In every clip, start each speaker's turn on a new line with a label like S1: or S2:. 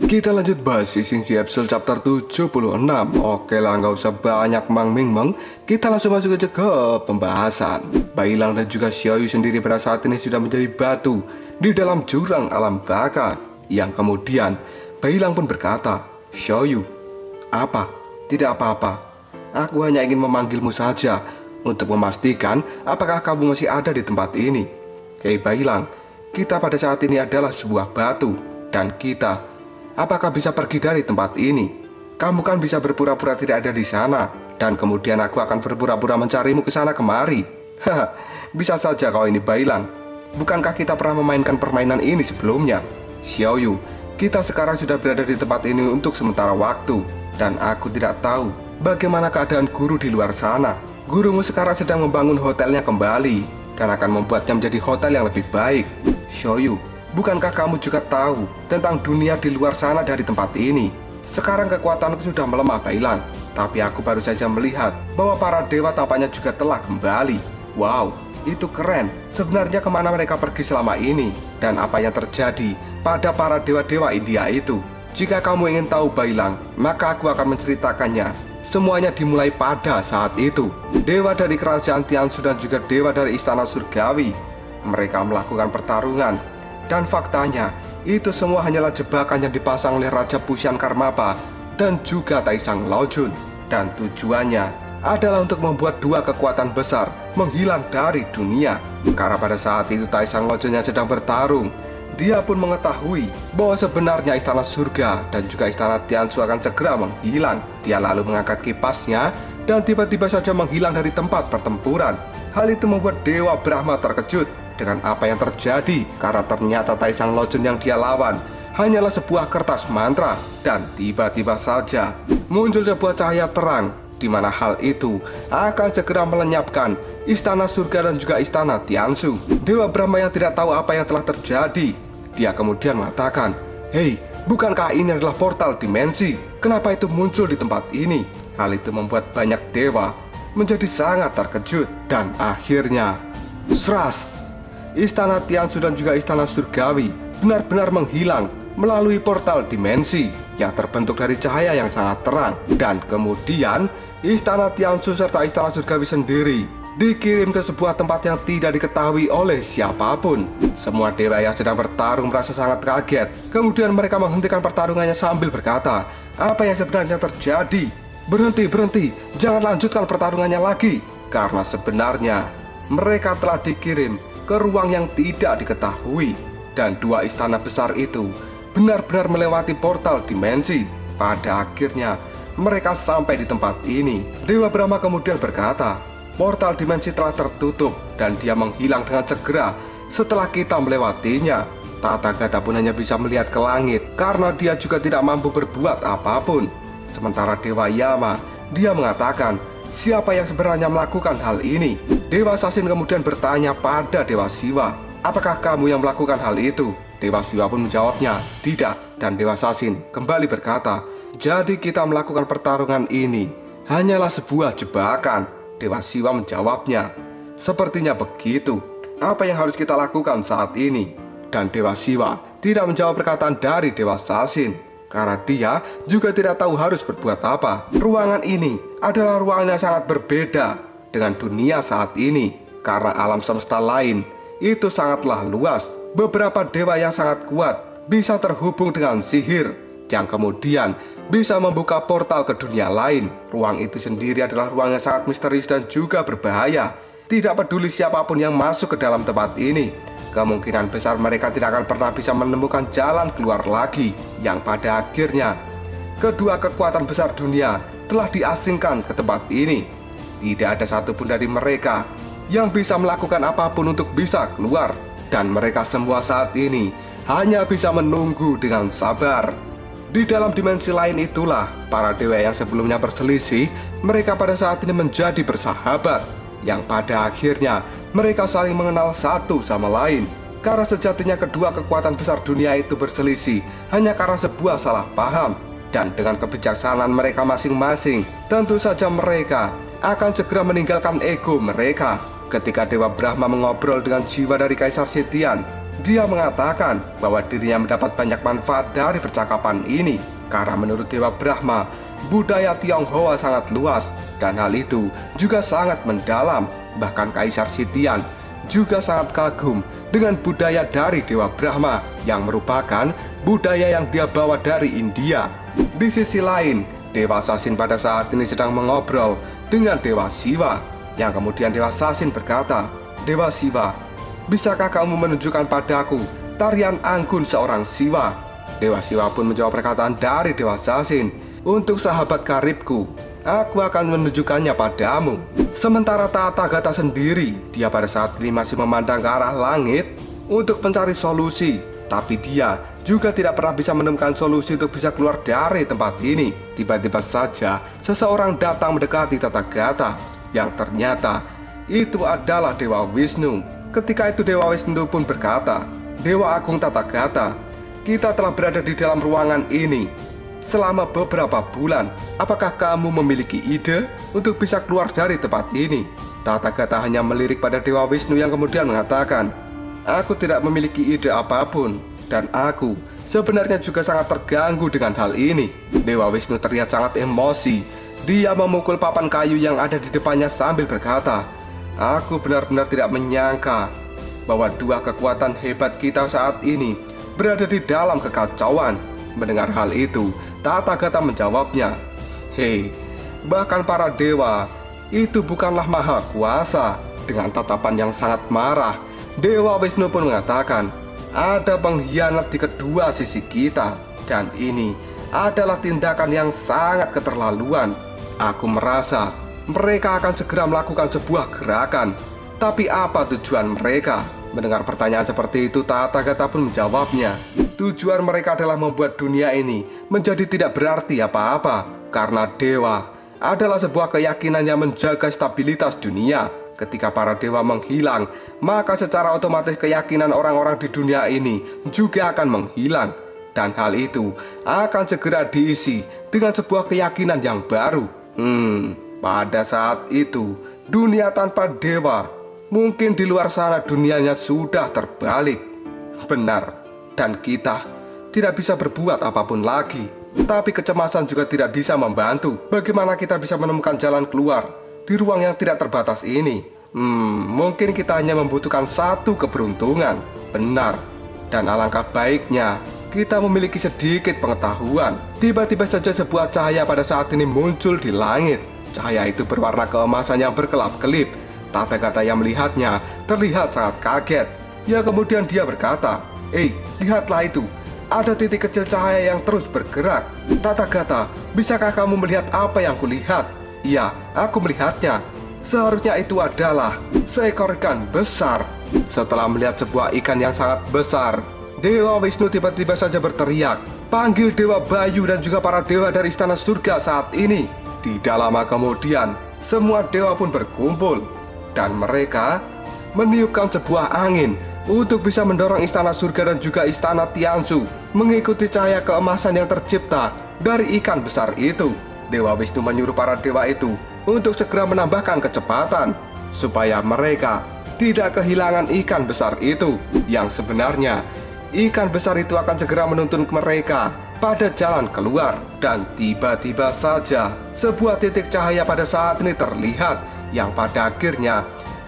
S1: Kita lanjut bahas Sising episode chapter 76. Oke lah, nggak usah banyak meng. Kita langsung masuk aja ke pembahasan. Bailang dan juga Xiaoyu sendiri pada saat ini sudah menjadi batu di dalam jurang alam baka. Yang kemudian Bailang pun berkata, "Xiaoyu, apa? Tidak apa-apa. Aku hanya ingin memanggilmu saja untuk memastikan apakah kamu masih ada di tempat ini. Hei Bailang, kita pada saat ini adalah sebuah batu dan kita apakah bisa pergi dari tempat ini? Kamu kan bisa berpura-pura tidak ada di sana, dan kemudian aku akan berpura-pura mencarimu ke sana kemari." Haha, bisa saja kau ini Bailang. Bukankah kita pernah memainkan permainan ini sebelumnya? Xiaoyu, kita sekarang sudah berada di tempat ini untuk sementara waktu, dan aku tidak tahu bagaimana keadaan guru di luar sana. Gurumu sekarang sedang membangun hotelnya kembali, dan akan membuatnya menjadi hotel yang lebih baik. Xiaoyu, bukankah kamu juga tahu tentang dunia di luar sana dari tempat ini? Sekarang kekuatanku sudah melemah Bailang, tapi aku baru saja melihat bahwa para dewa tampaknya juga telah kembali. Wow, itu keren. Sebenarnya kemana mereka pergi selama ini? Dan apa yang terjadi pada para dewa-dewa India itu? Jika kamu ingin tahu Bailang, maka aku akan menceritakannya. Semuanya dimulai pada saat itu. Dewa dari kerajaan Tianshu dan juga dewa dari istana surgawi, mereka melakukan pertarungan. Dan faktanya, itu semua hanyalah jebakan yang dipasang oleh Raja Pusyan Karmapa dan juga Taisang Laojun. Dan tujuannya adalah untuk membuat dua kekuatan besar menghilang dari dunia. Karena pada saat itu Taisang Laojun yang sedang bertarung, dia pun mengetahui bahwa sebenarnya istana surga dan juga istana Tianshu akan segera menghilang. Dia lalu mengangkat kipasnya dan tiba-tiba saja menghilang dari tempat pertempuran. Hal itu membuat Dewa Brahma terkejut dengan apa yang terjadi, karena ternyata Taisang Laojun yang dia lawan hanyalah sebuah kertas mantra. Dan tiba-tiba saja muncul sebuah cahaya terang, di mana hal itu akan segera melenyapkan istana surga dan juga istana Tianshu. Dewa Brahma yang tidak tahu apa yang telah terjadi, dia kemudian mengatakan, "Hei, bukankah ini adalah portal dimensi? Kenapa itu muncul di tempat ini?" Hal itu membuat banyak dewa menjadi sangat terkejut. Dan akhirnya Sras, istana Tianshu dan juga istana surgawi benar-benar menghilang melalui portal dimensi yang terbentuk dari cahaya yang sangat terang. Dan kemudian istana Tianshu serta istana surgawi sendiri dikirim ke sebuah tempat yang tidak diketahui oleh siapapun. Semua dewa yang sedang bertarung merasa sangat kaget. Kemudian mereka menghentikan pertarungannya sambil berkata, "Apa yang sebenarnya terjadi? Berhenti, jangan lanjutkan pertarungannya lagi." Karena sebenarnya mereka telah dikirim ke ruang yang tidak diketahui. Dan dua istana besar itu benar-benar melewati portal dimensi. Pada akhirnya mereka sampai di tempat ini. Dewa Brahma kemudian berkata, "Portal dimensi telah tertutup dan dia menghilang dengan segera setelah kita melewatinya." Tathagata pun hanya bisa melihat ke langit karena dia juga tidak mampu berbuat apapun. Sementara Dewa Yama, dia mengatakan, "Siapa yang sebenarnya melakukan hal ini?" Dewa Sasin kemudian bertanya pada Dewa Siwa, "Apakah kamu yang melakukan hal itu?" Dewa Siwa pun menjawabnya, "Tidak." Dan Dewa Sasin kembali berkata, "Jadi kita melakukan pertarungan ini hanyalah sebuah jebakan." Dewa Siwa menjawabnya, "Sepertinya begitu. Apa yang harus kita lakukan saat ini?" Dan Dewa Siwa tidak menjawab perkataan dari Dewa Sasin, karena dia juga tidak tahu harus berbuat apa. Ruangan ini adalah ruangan yang sangat berbeda dengan dunia saat ini, karena alam semesta lain itu sangatlah luas. Beberapa dewa yang sangat kuat bisa terhubung dengan sihir, yang kemudian bisa membuka portal ke dunia lain. Ruang itu sendiri adalah ruang yang sangat misterius dan juga berbahaya. Tidak peduli siapapun yang masuk ke dalam tempat ini, kemungkinan besar mereka tidak akan pernah bisa menemukan jalan keluar lagi. Yang pada akhirnya kedua kekuatan besar dunia telah diasingkan ke tempat ini. Tidak ada satupun dari mereka yang bisa melakukan apapun untuk bisa keluar. Dan mereka semua saat ini hanya bisa menunggu dengan sabar. Di dalam dimensi lain itulah para dewa yang sebelumnya berselisih, mereka pada saat ini menjadi bersahabat, yang pada akhirnya mereka saling mengenal satu sama lain. Karena sejatinya kedua kekuatan besar dunia itu berselisih hanya karena sebuah salah paham. Dan dengan kebijaksanaan mereka masing-masing, tentu saja mereka akan segera meninggalkan ego mereka. Ketika Dewa Brahma mengobrol dengan jiwa dari Kaisar Setian, Dia mengatakan bahwa dirinya mendapat banyak manfaat dari percakapan ini karena menurut Dewa Brahma, budaya Tionghoa sangat luas dan hal itu juga sangat mendalam. Bahkan Kaisar Sitian juga sangat kagum dengan budaya dari Dewa Brahma yang merupakan budaya yang dia bawa dari India. Di sisi lain, Dewa Sasin pada saat ini sedang mengobrol dengan Dewa Siwa, yang kemudian Dewa Sasin berkata, "Dewa Siwa, bisakah kamu menunjukkan padaku tarian anggun seorang Siwa?" Dewa Siwa pun menjawab perkataan dari Dewa Sasin, "Untuk sahabat karibku, aku akan menunjukkannya padamu." Sementara Tathagata sendiri, dia pada saat ini masih memandang ke arah langit untuk mencari solusi. Tapi dia juga tidak pernah bisa menemukan solusi untuk bisa keluar dari tempat ini. Tiba-tiba saja seseorang datang mendekati Tathagata, yang ternyata itu adalah Dewa Wisnu. Ketika itu Dewa Wisnu pun berkata, "Dewa Agung Tathagata, kita telah berada di dalam ruangan ini selama beberapa bulan. Apakah kamu memiliki ide untuk bisa keluar dari tempat ini?" Tathagata hanya melirik pada Dewa Wisnu yang kemudian mengatakan, "Aku tidak memiliki ide apapun, dan aku sebenarnya juga sangat terganggu dengan hal ini." Dewa Wisnu terlihat sangat emosi. Dia memukul papan kayu yang ada di depannya sambil berkata, "Aku benar-benar tidak menyangka bahwa dua kekuatan hebat kita saat ini berada di dalam kekacauan." Mendengar hal itu, Tathagata menjawabnya, "Hei, bahkan para dewa itu bukanlah maha kuasa." Dengan tatapan yang sangat marah, Dewa Wisnu pun mengatakan, "Ada pengkhianat di kedua sisi kita, dan ini adalah tindakan yang sangat keterlaluan. Aku merasa mereka akan segera melakukan sebuah gerakan. Tapi apa tujuan mereka?" Mendengar pertanyaan seperti itu, Tathagata pun menjawabnya, "Tujuan mereka adalah membuat dunia ini menjadi tidak berarti apa-apa. Karena dewa adalah sebuah keyakinan yang menjaga stabilitas dunia. Ketika para dewa menghilang, maka secara otomatis keyakinan orang-orang di dunia ini juga akan menghilang. Dan hal itu akan segera diisi dengan sebuah keyakinan yang baru. Pada saat itu, dunia tanpa dewa, mungkin di luar sana dunianya sudah terbalik. Benar, dan kita tidak bisa berbuat apapun lagi. Tapi kecemasan juga tidak bisa membantu. Bagaimana kita bisa menemukan jalan keluar di ruang yang tidak terbatas ini? Mungkin kita hanya membutuhkan satu keberuntungan." Benar, dan alangkah baiknya kita memiliki sedikit pengetahuan. Tiba-tiba saja sebuah cahaya pada saat ini muncul di langit. Cahaya itu berwarna keemasan yang berkelap-kelip. Tathagata yang melihatnya terlihat sangat kaget. Ya, kemudian dia berkata, lihatlah itu. Ada titik kecil cahaya yang terus bergerak." "Tathagata, bisakah kamu melihat apa yang kulihat?" "Iya, aku melihatnya. Seharusnya itu adalah seekor ikan besar." Setelah melihat sebuah ikan yang sangat besar, Dewa Wisnu tiba-tiba saja berteriak, "Panggil Dewa Bayu dan juga para dewa dari istana surga saat ini." Tidak lama kemudian, semua dewa pun berkumpul, dan mereka meniupkan sebuah angin untuk bisa mendorong istana surga dan juga istana Tianzu mengikuti cahaya keemasan yang tercipta dari ikan besar itu. Dewa Wisnu menyuruh para dewa itu untuk segera menambahkan kecepatan supaya mereka tidak kehilangan ikan besar itu. Yang sebenarnya ikan besar itu akan segera menuntun mereka pada jalan keluar. Dan tiba-tiba saja sebuah titik cahaya pada saat ini terlihat, yang pada akhirnya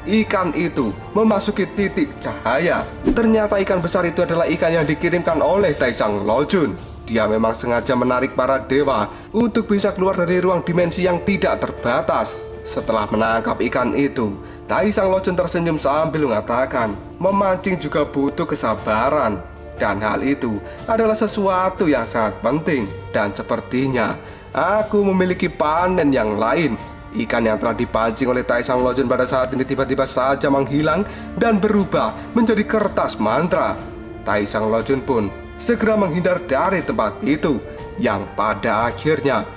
S1: ikan itu memasuki titik cahaya. Ternyata ikan besar itu adalah ikan yang dikirimkan oleh Taisang Lojun. Dia memang sengaja menarik para dewa untuk bisa keluar dari ruang dimensi yang tidak terbatas. Setelah menangkap ikan itu, Taisang Lojun tersenyum sambil mengatakan, "Memancing juga butuh kesabaran. Dan hal itu adalah sesuatu yang sangat penting. Dan sepertinya aku memiliki panen yang lain." Ikan yang telah dipancing oleh Taisang Lojun pada saat ini tiba-tiba saja menghilang dan berubah menjadi kertas mantra. Taisang Lojun pun segera menghindar dari tempat itu, yang pada akhirnya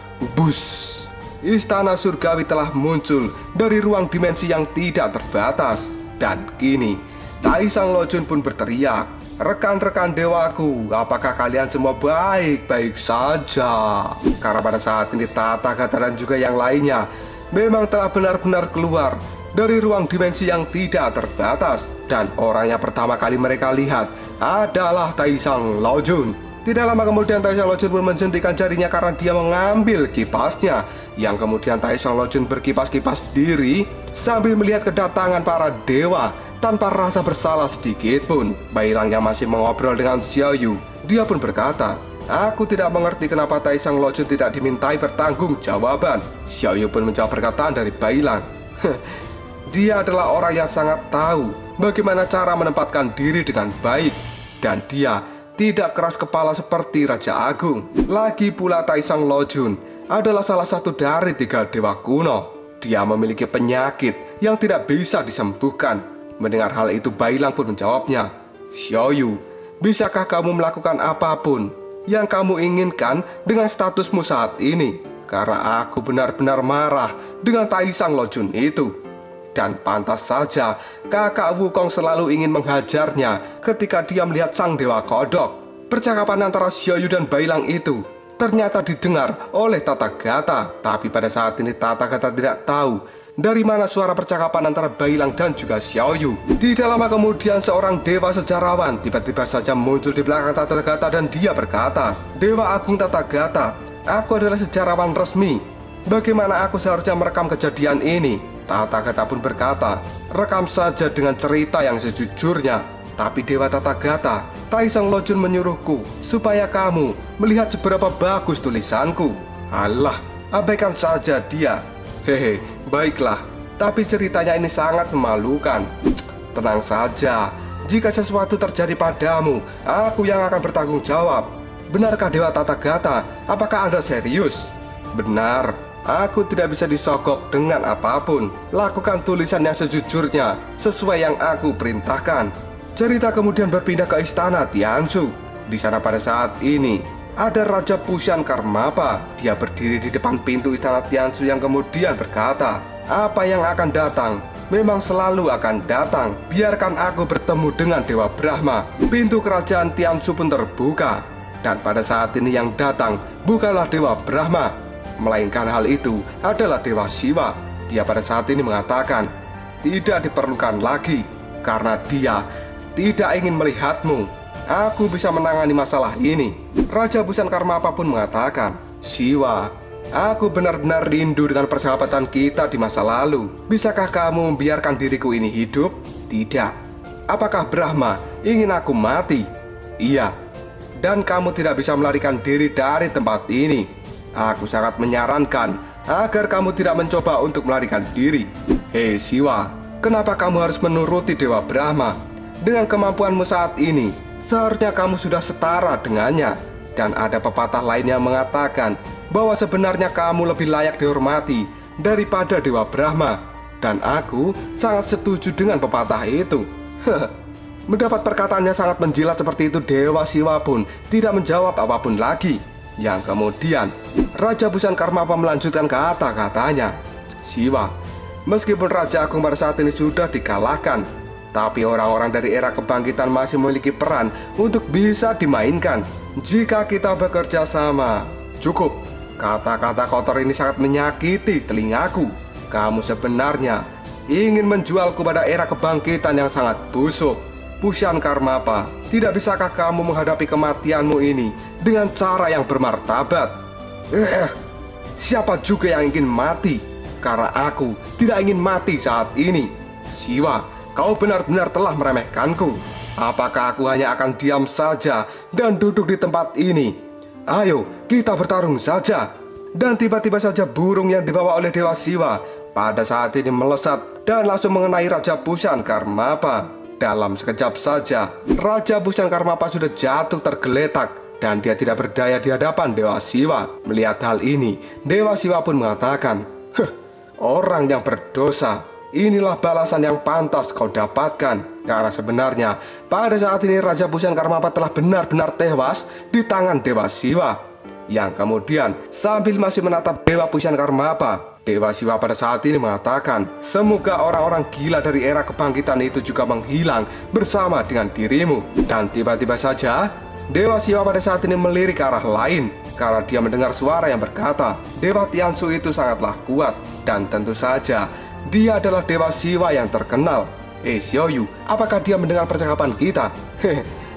S1: istana surgawi telah muncul dari ruang dimensi yang tidak terbatas. Dan kini Taisang Lojun pun berteriak, "Rekan-rekan dewaku, apakah kalian semua baik-baik saja?" Karena pada saat ini Tathagata dan juga yang lainnya memang telah benar-benar keluar dari ruang dimensi yang tidak terbatas. Dan orang yang pertama kali mereka lihat adalah Taisang Lojun. Tidak lama kemudian Taisang Lojun pun menjentikan jarinya karena dia mengambil kipasnya, yang kemudian Taisang Lojun berkipas-kipas diri sambil melihat kedatangan para dewa tanpa rasa bersalah sedikit pun. Bailang yang masih mengobrol dengan Xiao Yu, dia pun berkata, "Aku tidak mengerti kenapa Taisang Lojun tidak dimintai pertanggungjawaban." Xiao Yu pun menjawab perkataan dari Bailang. Dia adalah orang yang sangat tahu bagaimana cara menempatkan diri dengan baik, dan dia tidak keras kepala seperti Raja Agung. Lagi pula Taisang Lojun adalah salah satu dari 3 dewa kuno. Dia memiliki penyakit yang tidak bisa disembuhkan. Mendengar hal itu, Bailang pun menjawabnya, "Xiao Yu, bisakah kamu melakukan apapun yang kamu inginkan dengan statusmu saat ini? Karena aku benar-benar marah dengan Taisang Lojun itu. Dan pantas saja kakak Wukong selalu ingin menghajarnya ketika dia melihat sang dewa kodok." Percakapan antara Xiao Yu dan Bailang itu ternyata didengar oleh Tathagata. Tapi pada saat ini Tathagata tidak tahu dari mana suara percakapan antara Bailang dan juga Xiao Yu. Tidak lama kemudian seorang dewa sejarawan tiba-tiba saja muncul di belakang Tathagata dan dia berkata, "Dewa Agung Tathagata, aku adalah sejarawan resmi. Bagaimana aku seharusnya merekam kejadian ini?" Tathagata pun berkata, "Rekam saja dengan cerita yang sejujurnya." Tapi Dewa Tathagata, Taisang Lojun menyuruhku supaya kamu melihat seberapa bagus tulisanku. Alah, abaikan saja dia. Hehe, baiklah. Tapi ceritanya ini sangat memalukan. Tenang saja, jika sesuatu terjadi padamu, aku yang akan bertanggung jawab. Benarkah Dewa Tathagata? Apakah Anda serius? Benar. Aku tidak bisa disogok dengan apapun. Lakukan tulisan yang sejujurnya sesuai yang aku perintahkan. Cerita kemudian berpindah ke istana Tianzu. Di sana pada saat ini ada Raja Pushan Karmapa. Dia berdiri di depan pintu istana Tianzu yang kemudian berkata, "Apa yang akan datang memang selalu akan datang. Biarkan aku bertemu dengan Dewa Brahma." Pintu kerajaan Tianzu pun terbuka. Dan pada saat ini yang datang bukanlah Dewa Brahma, melainkan hal itu adalah Dewa Siwa. Dia pada saat ini mengatakan, "Tidak diperlukan lagi, karena dia tidak ingin melihatmu. Aku bisa menangani masalah ini." Raja Pushan Karmapa pun mengatakan, "Siwa, aku benar-benar rindu dengan persahabatan kita di masa lalu. Bisakah kamu membiarkan diriku ini hidup?" "Tidak." "Apakah Brahma ingin aku mati?" "Iya." "Dan kamu tidak bisa melarikan diri dari tempat ini. Aku sangat menyarankan agar kamu tidak mencoba untuk melarikan diri." "Hei Siwa, kenapa kamu harus menuruti Dewa Brahma? Dengan kemampuanmu saat ini, seharusnya kamu sudah setara dengannya." Dan ada pepatah lain yang mengatakan bahwa sebenarnya kamu lebih layak dihormati daripada Dewa Brahma. Dan aku sangat setuju dengan pepatah itu. Mendapat perkataannya sangat menjilat seperti itu, Dewa Siwa pun tidak menjawab apapun lagi. Yang kemudian Raja Pushan Karmapa melanjutkan kata-katanya, "Siwa, meskipun Raja Agung pada saat ini sudah dikalahkan, tapi orang-orang dari era kebangkitan masih memiliki peran untuk bisa dimainkan jika kita bekerja sama." "Cukup, kata-kata kotor ini sangat menyakiti telingaku. Kamu sebenarnya ingin menjualku pada era kebangkitan yang sangat busuk. Pushan Karmapa, tidak bisakah kamu menghadapi kematianmu ini dengan cara yang bermartabat?" "Siapa juga yang ingin mati? Karena aku tidak ingin mati saat ini." "Siwa, kau benar-benar telah meremehkanku. Apakah aku hanya akan diam saja dan duduk di tempat ini? Ayo, kita bertarung saja." Dan tiba-tiba saja burung yang dibawa oleh Dewa Siwa pada saat ini melesat dan langsung mengenai Raja Pushan Karmapa. Dalam sekejap saja, Raja Pushan Karmapa sudah jatuh tergeletak dan dia tidak berdaya di hadapan Dewa Siwa. Melihat hal ini, Dewa Siwa pun mengatakan, "Orang yang berdosa, inilah balasan yang pantas kau dapatkan." Karena sebenarnya pada saat ini Raja Pushan Karmapa telah benar-benar tewas di tangan Dewa Siwa. Yang kemudian sambil masih menatap Dewa Pushan Karmapa, Dewa Siwa pada saat ini mengatakan, "Semoga orang-orang gila dari era kebangkitan itu juga menghilang bersama dengan dirimu." Dan tiba-tiba saja Dewa Siwa pada saat ini melirik ke arah lain karena dia mendengar suara yang berkata, Dewa Tianzu itu sangatlah kuat. Dan tentu saja dia adalah Dewa Siwa yang terkenal. Xiao Yu, apakah dia mendengar percakapan kita?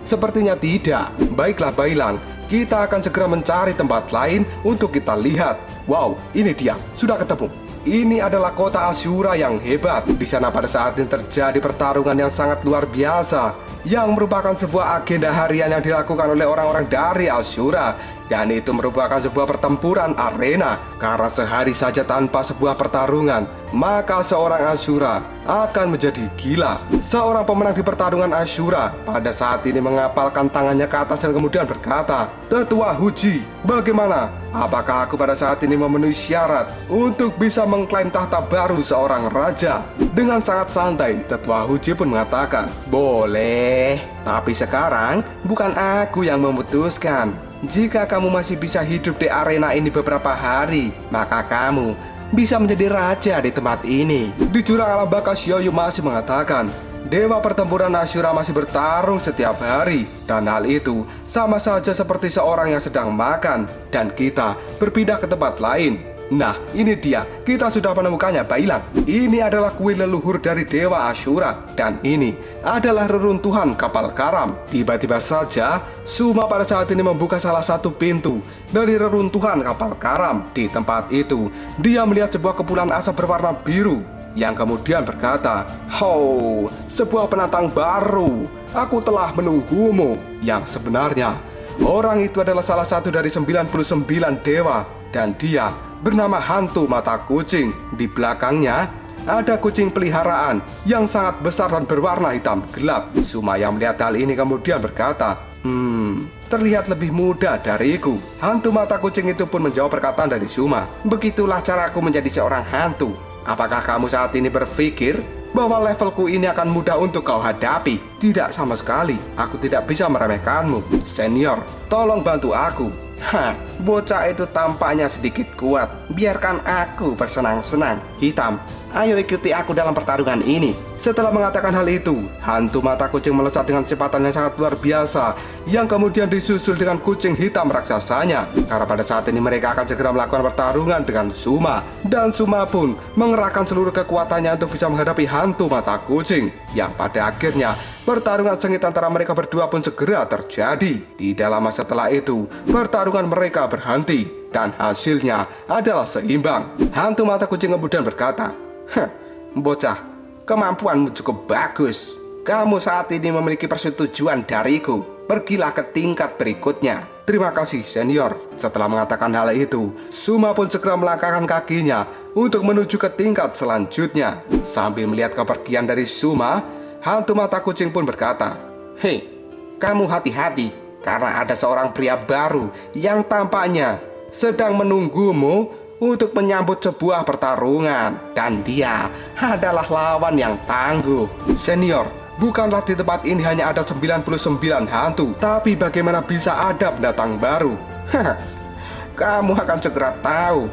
S1: Sepertinya tidak. Baiklah Bailang, kita akan segera mencari tempat lain untuk kita lihat. Wow, ini dia, sudah ketemu. Ini adalah kota Ashura yang hebat. Di sana pada saat ini terjadi pertarungan yang sangat luar biasa, yang merupakan sebuah agenda harian yang dilakukan oleh orang-orang dari Ashura. Dan itu merupakan sebuah pertempuran arena. Karena sehari saja tanpa sebuah pertarungan, maka seorang Ashura akan menjadi gila. Seorang pemenang di pertarungan Ashura pada saat ini mengapalkan tangannya ke atas dan kemudian berkata, "Tetua Huji, bagaimana? Apakah aku pada saat ini memenuhi syarat untuk bisa mengklaim tahta baru seorang raja?" Dengan sangat santai, Tetua Huji pun mengatakan, "Boleh, tapi sekarang bukan aku yang memutuskan. Jika kamu masih bisa hidup di arena ini beberapa hari, maka kamu bisa menjadi raja di tempat ini." Di jurang alam baka, Xiaoyu masih mengatakan, dewa pertempuran Ashura masih bertarung setiap hari. Dan hal itu sama saja seperti seorang yang sedang makan dan kita berpindah ke tempat lain. Nah, ini dia, kita sudah menemukannya Bailang. Ini adalah kuil leluhur dari dewa Ashura. Dan ini adalah reruntuhan kapal karam. Tiba-tiba saja Suma pada saat ini membuka salah satu pintu dari reruntuhan kapal karam. Di tempat itu, dia melihat sebuah kepulan asap berwarna biru yang kemudian berkata, "Oh, sebuah penantang baru. Aku telah menunggumu." Yang sebenarnya, orang itu adalah salah satu dari 99 dewa. Dan dia bernama Hantu Mata Kucing. Di belakangnya ada kucing peliharaan yang sangat besar dan berwarna hitam gelap. Suma yang melihat hal ini kemudian berkata, terlihat lebih muda dariku." Hantu Mata Kucing itu pun menjawab perkataan dari Suma, "Begitulah caraku menjadi seorang hantu. Apakah kamu saat ini berpikir bahwa levelku ini akan mudah untuk kau hadapi?" "Tidak sama sekali, aku tidak bisa meremehkanmu. Senior, tolong bantu aku." "Hah, bocah itu tampaknya sedikit kuat. Biarkan aku bersenang-senang. Hitam, ayo ikuti aku dalam pertarungan ini." Setelah mengatakan hal itu, Hantu Mata Kucing melesat dengan kecepatan yang sangat luar biasa, yang kemudian disusul dengan kucing hitam raksasanya. Karena pada saat ini mereka akan segera melakukan pertarungan dengan Suma. Dan Suma pun mengerahkan seluruh kekuatannya untuk bisa menghadapi Hantu Mata Kucing. Yang pada akhirnya pertarungan sengit antara mereka berdua pun segera terjadi. Tidak lama setelah itu, pertarungan mereka berhenti dan hasilnya adalah seimbang. Hantu Mata Kucing kemudian berkata, "Bocah, kemampuanmu cukup bagus. Kamu saat ini memiliki persetujuan dariku. Pergilah ke tingkat berikutnya." "Terima kasih, senior." Setelah mengatakan hal itu, Suma pun segera melangkahkan kakinya untuk menuju ke tingkat selanjutnya. Sambil melihat kepergian dari Suma, Hantu Mata Kucing pun berkata, "Hei, kamu hati-hati, karena ada seorang pria baru yang tampaknya sedang menunggumu untuk menyambut sebuah pertarungan. Dan dia adalah lawan yang tangguh." "Senior, bukanlah di tempat ini hanya ada 99 hantu, tapi bagaimana bisa ada pendatang baru?" "Kamu akan segera tahu."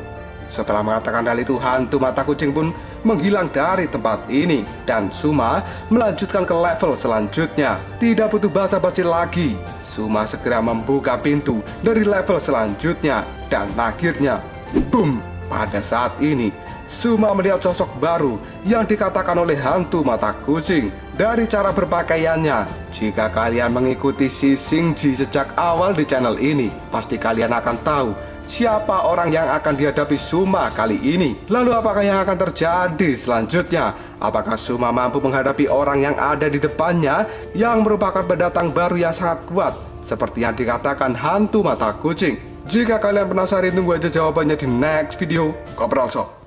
S1: Setelah mengatakan hal itu, Hantu Mata Kucing pun menghilang dari tempat ini. Dan Suma melanjutkan ke level selanjutnya. Tidak butuh basa-basi lagi, Suma segera membuka pintu dari level selanjutnya. Dan akhirnya, boom! Pada saat ini, Suma melihat sosok baru yang dikatakan oleh Hantu Mata Kucing. Dari cara berpakaiannya, jika kalian mengikuti si Xingji sejak awal di channel ini, pasti kalian akan tahu siapa orang yang akan dihadapi Suma kali ini. Lalu apakah yang akan terjadi selanjutnya? Apakah Suma mampu menghadapi orang yang ada di depannya yang merupakan pendatang baru yang sangat kuat seperti yang dikatakan Hantu Mata Kucing? Jika kalian penasaran, tunggu aja jawabannya di next video. Kopral Shop.